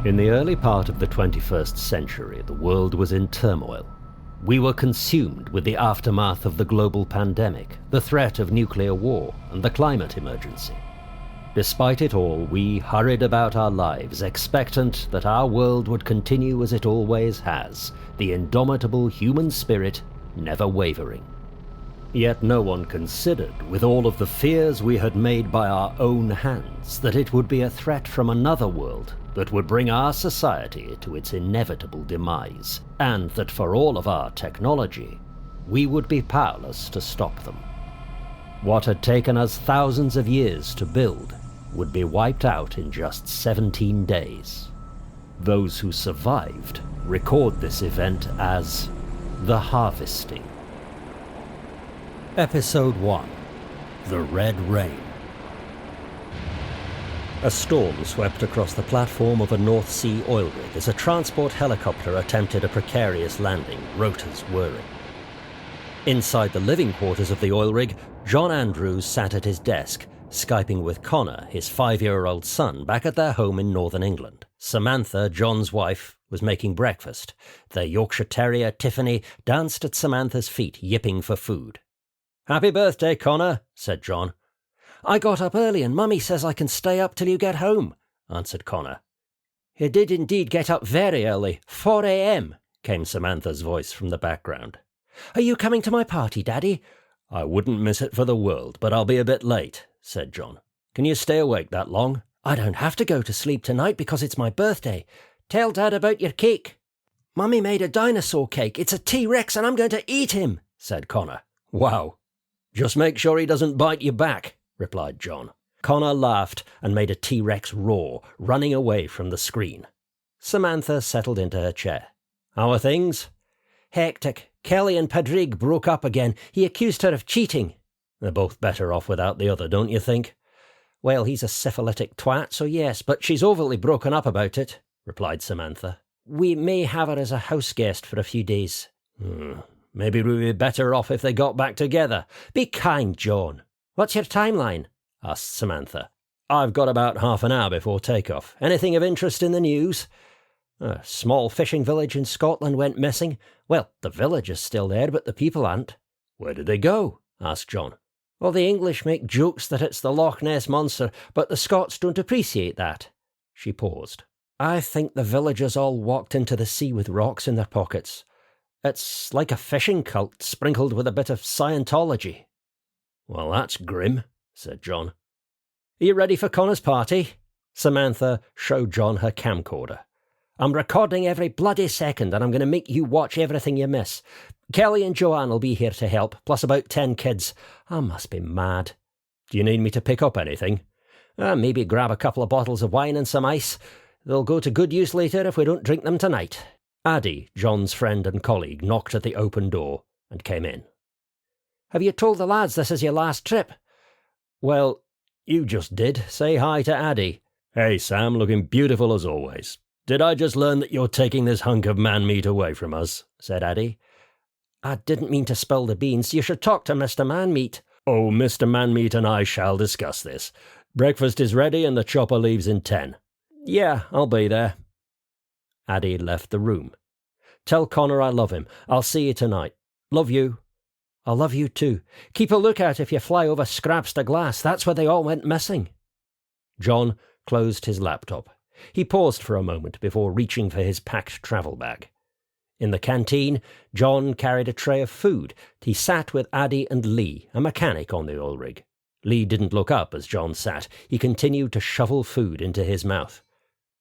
In the early part of the 21st century, the world was in turmoil. We were consumed with the aftermath of the global pandemic, the threat of nuclear war, and the climate emergency. Despite it all, we hurried about our lives, expectant that our world would continue as it always has, the indomitable human spirit never wavering. Yet no one considered, with all of the fears we had made by our own hands, that it would be a threat from another world that would bring our society to its inevitable demise, and that for all of our technology, we would be powerless to stop them. What had taken us thousands of years to build would be wiped out in just 17 days. Those who survived record this event as the Harvesting. Episode 1: The Red Rain. A storm swept across the platform of a North Sea oil rig as a transport helicopter attempted a precarious landing, rotors whirring. Inside the living quarters of the oil rig, John Andrews sat at his desk, Skyping with Connor, his 5-year-old son, back at their home in northern England. Samantha, John's wife, was making breakfast. Their Yorkshire Terrier, Tiffany, danced at Samantha's feet, yipping for food. "Happy birthday, Connor," said John. "I got up early and Mummy says I can stay up till you get home," answered Connor. "You did indeed get up very early, 4 a.m, came Samantha's voice from the background. "Are you coming to my party, Daddy?" "I wouldn't miss it for the world, but I'll be a bit late," said John. "Can you stay awake that long?" "I don't have to go to sleep tonight because it's my birthday. Tell Dad about your cake." "Mummy made a dinosaur cake. It's a T-Rex and I'm going to eat him," said Connor. "Wow. Just make sure he doesn't bite you back," replied John. Connor laughed and made a T-Rex roar, running away from the screen. Samantha settled into her chair. "How are things?" "Hectic. Kelly and Padrig broke up again. He accused her of cheating." "They're both better off without the other, don't you think?" "Well, he's a syphilitic twat, so yes, but she's overly broken up about it," replied Samantha. "We may have her as a house guest for a few days." Maybe we'd be better off if they got back together." "Be kind, John. What's your timeline?" asked Samantha. "I've got about half an hour before takeoff. Anything of interest in the news?" "A small fishing village in Scotland went missing. Well, the village is still there, but the people aren't." "Where did they go?" asked John. "Well, the English make jokes that it's the Loch Ness Monster, but the Scots don't appreciate that." She paused. "I think the villagers all walked into the sea with rocks in their pockets. It's like a fishing cult sprinkled with a bit of Scientology." "Well, that's grim," said John. "Are you ready for Connor's party?" Samantha showed John her camcorder. "I'm recording every bloody second and I'm going to make you watch everything you miss. Kelly and Joanne will be here to help, plus about 10 kids. I must be mad." "Do you need me to pick up anything?" Maybe grab a couple of bottles of wine and some ice. They'll go to good use later if we don't drink them tonight." Addie, John's friend and colleague, knocked at the open door and came in. "Have you told the lads this is your last trip?" "Well, you just did. Say hi to Addie." "Hey, Sam, looking beautiful as always. Did I just learn that you're taking this hunk of man meat away from us?" said Addie. "I didn't mean to spill the beans. You should talk to Mr. Manmeat." "Oh, Mr. Manmeat and I shall discuss this. Breakfast is ready and the chopper leaves in 10. "Yeah, I'll be there." Addie left the room. "Tell Connor I love him. I'll see you tonight. Love you." "I love you too. Keep a lookout if you fly over Scraps to Glass. That's where they all went missing." John closed his laptop. He paused for a moment before reaching for his packed travel bag. In the canteen, John carried a tray of food. He sat with Addie and Lee, a mechanic on the oil rig. Lee didn't look up as John sat. He continued to shovel food into his mouth.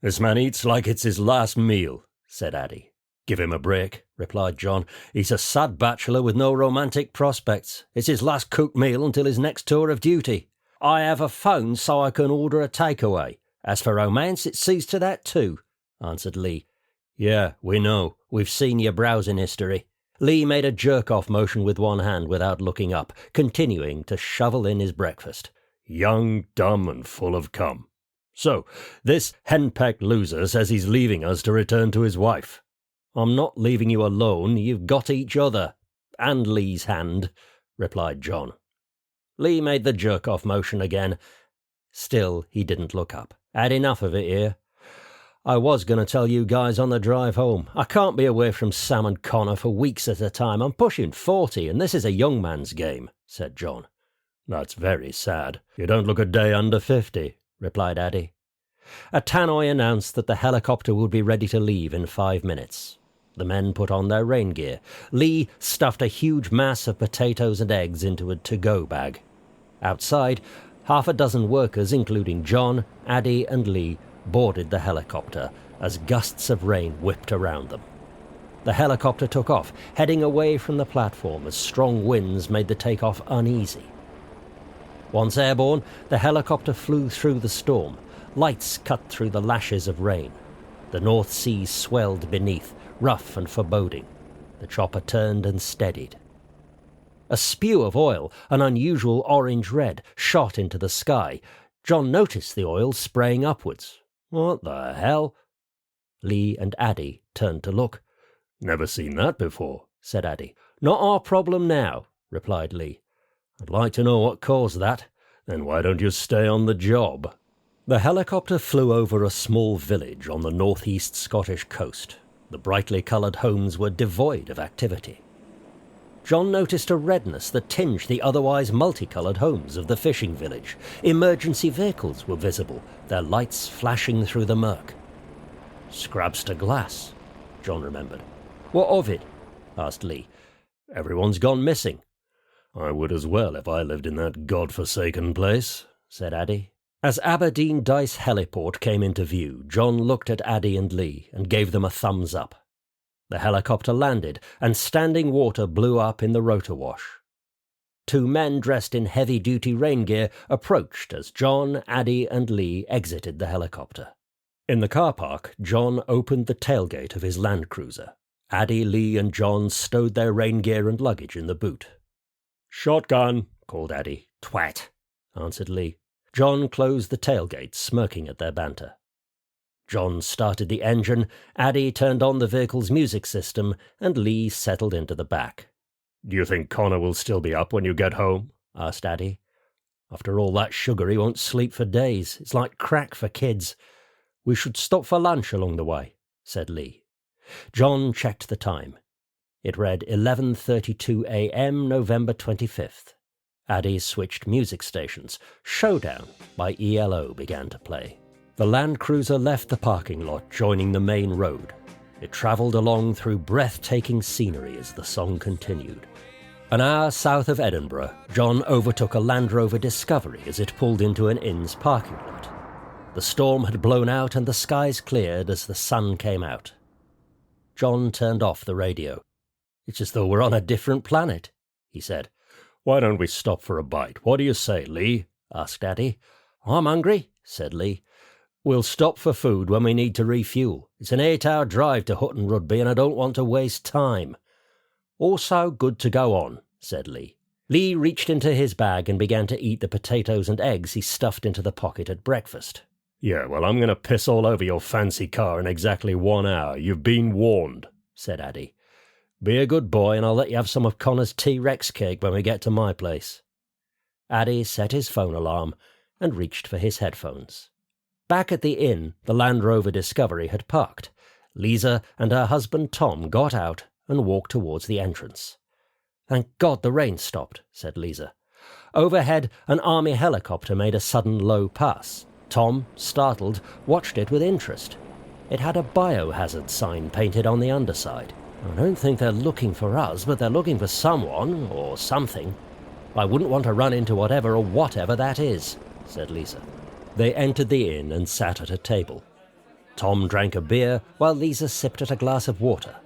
"This man eats like it's his last meal," said Addie. "Give him a break," replied John. "He's a sad bachelor with no romantic prospects. It's his last cooked meal until his next tour of duty. I have a phone so I can order a takeaway. As for romance, it sees to that too," answered Lee. "Yeah, we know. We've seen your browsing history." Lee made a jerk-off motion with one hand without looking up, continuing to shovel in his breakfast. "Young, dumb, and full of cum. So, this henpecked loser says he's leaving us to return to his wife." "I'm not leaving you alone. You've got each other. And Lee's hand," replied John. Lee made the jerk-off motion again. Still, he didn't look up. "Had enough of it here." I was going to tell you guys on the drive home. I can't be away from Sam and Connor for weeks at a time. I'm pushing 40, and this is a young man's game," said John. "That's very sad. You don't look a day under 50, replied Addy. A tannoy announced that the helicopter would be ready to leave in 5 minutes. The men put on their rain gear. Lee stuffed a huge mass of potatoes and eggs into a to-go bag. Outside, half a dozen workers, including John, Addy and Lee, boarded the helicopter as gusts of rain whipped around them. The helicopter took off, heading away from the platform as strong winds made the takeoff uneasy. Once airborne, the helicopter flew through the storm. Lights cut through the lashes of rain. The North Sea swelled beneath, rough and foreboding. The chopper turned and steadied. A spew of oil, an unusual orange-red, shot into the sky. John noticed the oil spraying upwards. "What the hell?" Lee and Addy turned to look. "Never seen that before," said Addy. "Not our problem now," replied Lee. "I'd like to know what caused that. Then why don't you stay on the job?" The helicopter flew over a small village on the northeast Scottish coast. The brightly coloured homes were devoid of activity. John noticed a redness that tinged the otherwise multicoloured homes of the fishing village. Emergency vehicles were visible, their lights flashing through the murk. "Scrabs to glass," John remembered. "What of it?" asked Lee. "Everyone's gone missing." "I would as well if I lived in that god-forsaken place," said Addy. As Aberdeen Dice Heliport came into view, John looked at Addy and Lee and gave them a thumbs up. The helicopter landed, and standing water blew up in the rotor wash. 2 men dressed in heavy-duty rain gear approached as John, Addy and Lee exited the helicopter. In the car park, John opened the tailgate of his Land Cruiser. Addy, Lee and John stowed their rain gear and luggage in the boot. "Shotgun," called Addy. "Twat," answered Lee. John closed the tailgate, smirking at their banter. John started the engine, Addy turned on the vehicle's music system, and Lee settled into the back. "Do you think Connor will still be up when you get home?" asked Addy. "After all that sugar, he won't sleep for days. It's like crack for kids. We should stop for lunch along the way," said Lee. John checked the time. It read 11:32 a.m. November 25th. Addy switched music stations. Showdown by ELO began to play. The Land Cruiser left the parking lot, joining the main road. It travelled along through breathtaking scenery as the song continued. An hour south of Edinburgh, John overtook a Land Rover Discovery as it pulled into an inn's parking lot. The storm had blown out and the skies cleared as the sun came out. John turned off the radio. "It's as though we're on a different planet," he said. "Why don't we stop for a bite? What do you say, Lee?" asked Addy. "I'm hungry," said Lee. "We'll stop for food when we need to refuel. It's an 8-hour drive to Hutton Rugby and I don't want to waste time." "Also good to go on," said Lee. Lee reached into his bag and began to eat the potatoes and eggs he stuffed into the pocket at breakfast. "Yeah, well, I'm going to piss all over your fancy car in exactly 1 hour. You've been warned," said Addy. "Be a good boy and I'll let you have some of Connor's T-Rex cake when we get to my place." Addy set his phone alarm and reached for his headphones. Back at the inn, the Land Rover Discovery had parked. Lisa and her husband Tom got out and walked towards the entrance. "Thank God the rain stopped," said Lisa. Overhead, an army helicopter made a sudden low pass. Tom, startled, watched it with interest. It had a biohazard sign painted on the underside. "I don't think they're looking for us, but they're looking for someone, or something. I wouldn't want to run into whatever or whatever that is," said Lisa. They entered the inn and sat at a table. Tom drank a beer while Lisa sipped at a glass of water.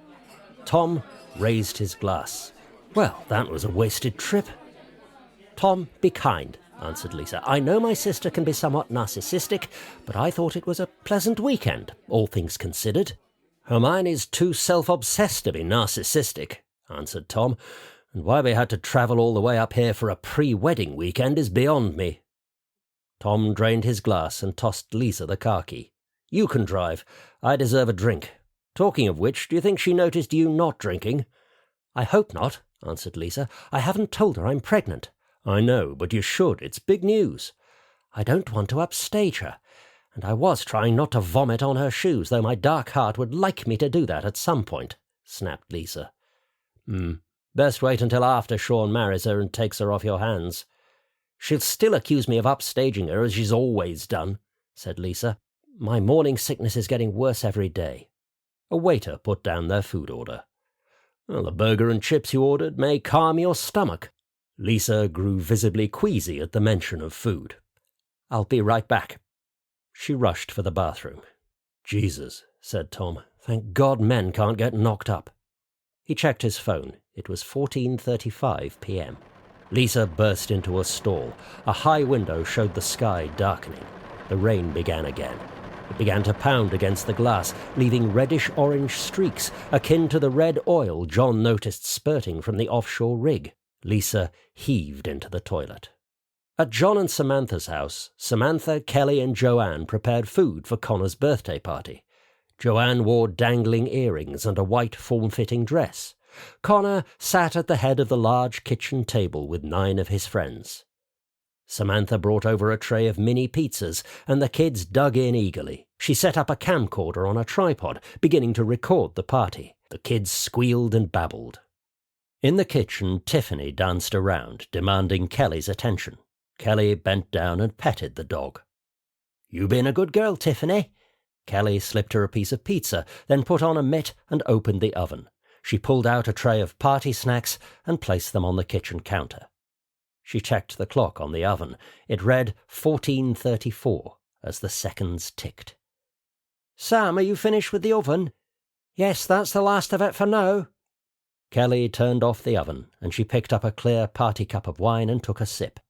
Tom raised his glass. "Well, that was a wasted trip." "Tom, be kind," answered Lisa. "I know my sister can be somewhat narcissistic, but I thought it was a pleasant weekend, all things considered." "Hermione's too self-obsessed to be narcissistic," answered Tom, "and why we had to travel all the way up here for a pre-wedding weekend is beyond me." Tom drained his glass and tossed Lisa the car key. "You can drive. I deserve a drink. Talking of which, do you think she noticed you not drinking?" "I hope not," answered Lisa. "I haven't told her I'm pregnant." "I know, but you should. It's big news." "I don't want to upstage her. And I was trying not to vomit on her shoes, though my dark heart would like me to do that at some point, snapped Lisa. Best wait until after Sean marries her and takes her off your hands. She'll still accuse me of upstaging her, as she's always done, said Lisa. My morning sickness is getting worse every day. A waiter put down their food order. Well, the burger and chips you ordered may calm your stomach. Lisa grew visibly queasy at the mention of food. I'll be right back. She rushed for the bathroom. Jesus, said Tom. Thank God men can't get knocked up. He checked his phone. It was 14:35 p.m. Lisa burst into a stall. A high window showed the sky darkening. The rain began again. It began to pound against the glass, leaving reddish-orange streaks akin to the red oil John noticed spurting from the offshore rig. Lisa heaved into the toilet. At John and Samantha's house, Samantha, Kelly and Joanne prepared food for Connor's birthday party. Joanne wore dangling earrings and a white form-fitting dress. Connor sat at the head of the large kitchen table with 9 of his friends. Samantha brought over a tray of mini pizzas, and the kids dug in eagerly. She set up a camcorder on a tripod, beginning to record the party. The kids squealed and babbled. In the kitchen, Tiffany danced around, demanding Kelly's attention. Kelly bent down and petted the dog. You been a good girl, Tiffany. Kelly slipped her a piece of pizza, then put on a mitt and opened the oven. She pulled out a tray of party snacks and placed them on the kitchen counter. She checked the clock on the oven. It read 14:34 as the seconds ticked. Sam, are you finished with the oven? Yes, that's the last of it for now. Kelly turned off the oven, and she picked up a clear party cup of wine and took a sip.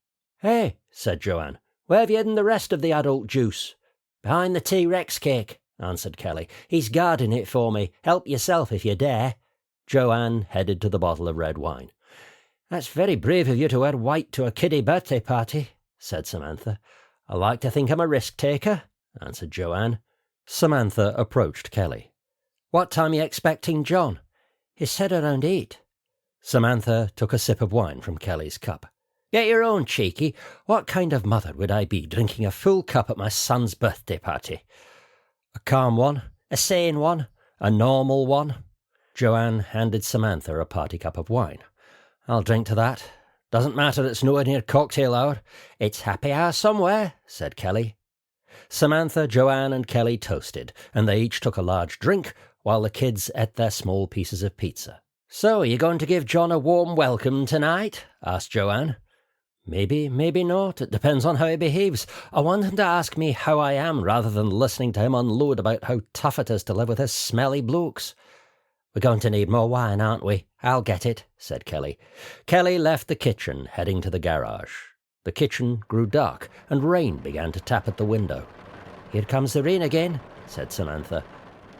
Hey, said Joanne, where have you hidden the rest of the adult juice? Behind the T-Rex cake, answered Kelly. He's guarding it for me. Help yourself if you dare. Joanne headed to the bottle of red wine. That's very brave of you to wear white to a kiddie birthday party, said Samantha. I like to think I'm a risk-taker, answered Joanne. Samantha approached Kelly. What time are you expecting John? He said around 8. Samantha took a sip of wine from Kelly's cup. Get your own, cheeky. What kind of mother would I be drinking a full cup at my son's birthday party? A calm one, a sane one, a normal one. Joanne handed Samantha a party cup of wine. I'll drink to that. Doesn't matter it's nowhere near cocktail hour. It's happy hour somewhere, said Kelly. Samantha, Joanne and Kelly toasted, and they each took a large drink while the kids ate their small pieces of pizza. So, are you going to give John a warm welcome tonight? Asked Joanne. Maybe, maybe not. It depends on how he behaves. I want him to ask me how I am rather than listening to him unload about how tough it is to live with his smelly blokes. We're going to need more wine, aren't we? I'll get it, said Kelly. Kelly left the kitchen, heading to the garage. The kitchen grew dark, and rain began to tap at the window. Here comes the rain again, said Samantha.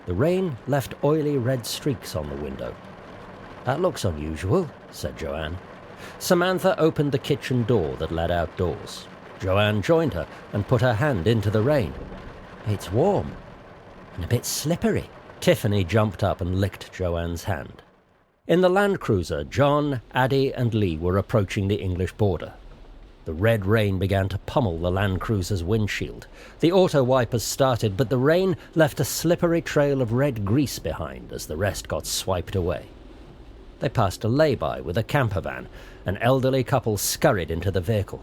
The rain left oily red streaks on the window. That looks unusual, said Joanne. Samantha opened the kitchen door that led outdoors. Joanne joined her and put her hand into the rain. It's warm and a bit slippery. Tiffany jumped up and licked Joanne's hand. In the Land Cruiser, John, Addie and Lee were approaching the English border. The red rain began to pummel the Land Cruiser's windshield. The auto wipers started, but the rain left a slippery trail of red grease behind as the rest got swiped away. They passed a lay-by with a camper van. An elderly couple scurried into the vehicle.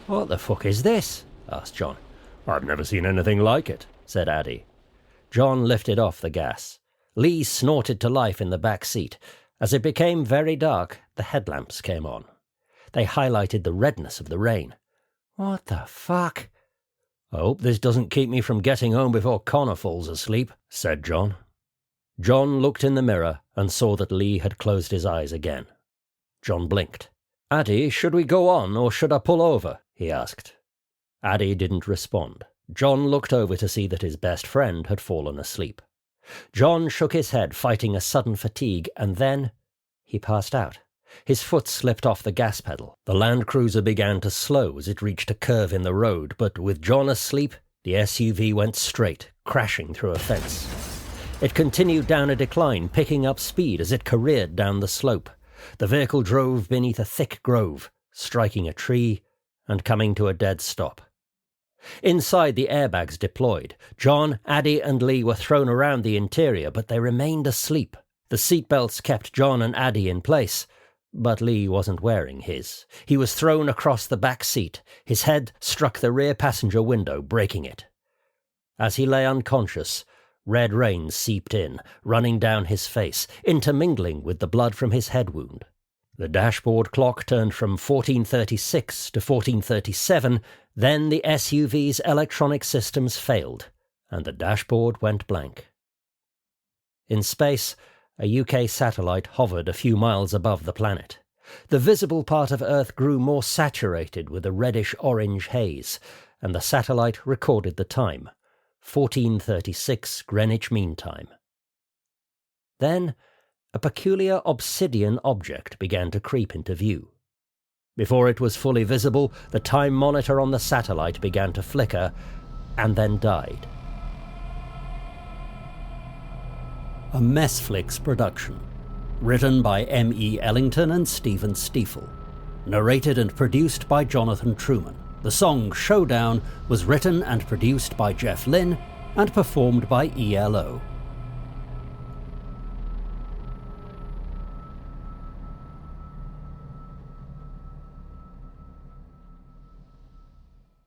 What the fuck is this? Asked John. I've never seen anything like it, said Addie. John lifted off the gas. Lee snorted to life in the back seat. As it became very dark, the headlamps came on. They highlighted the redness of the rain. What the fuck? I hope this doesn't keep me from getting home before Connor falls asleep, said John. John looked in the mirror and saw that Lee had closed his eyes again. John blinked. Addie, should we go on or should I pull over? He asked. Addie didn't respond. John looked over to see that his best friend had fallen asleep. John shook his head, fighting a sudden fatigue, and then he passed out. His foot slipped off the gas pedal. The Land Cruiser began to slow as it reached a curve in the road, but with John asleep, the SUV went straight, crashing through a fence. It continued down a decline, picking up speed as it careered down the slope. The vehicle drove beneath a thick grove, striking a tree and coming to a dead stop. Inside, the airbags deployed. John, Addie and Lee were thrown around the interior, but they remained asleep. The seatbelts kept John and Addie in place, but Lee wasn't wearing his. He was thrown across the back seat. His head struck the rear passenger window, breaking it. As he lay unconscious, red rain seeped in, running down his face, intermingling with the blood from his head wound. The dashboard clock turned from 14:36 to 14:37, then the SUV's electronic systems failed, and the dashboard went blank. In space, a UK satellite hovered a few miles above the planet. The visible part of Earth grew more saturated with a reddish-orange haze, and the satellite recorded the time, 14:36 Greenwich Mean Time. Then, a peculiar obsidian object began to creep into view. Before it was fully visible, the time monitor on the satellite began to flicker, and then died. A Messflix production. Written by M.E. Ellington and Stephen Stiefel. Narrated and produced by Jonathan Truman. The song Showdown was written and produced by Jeff Lynne and performed by ELO.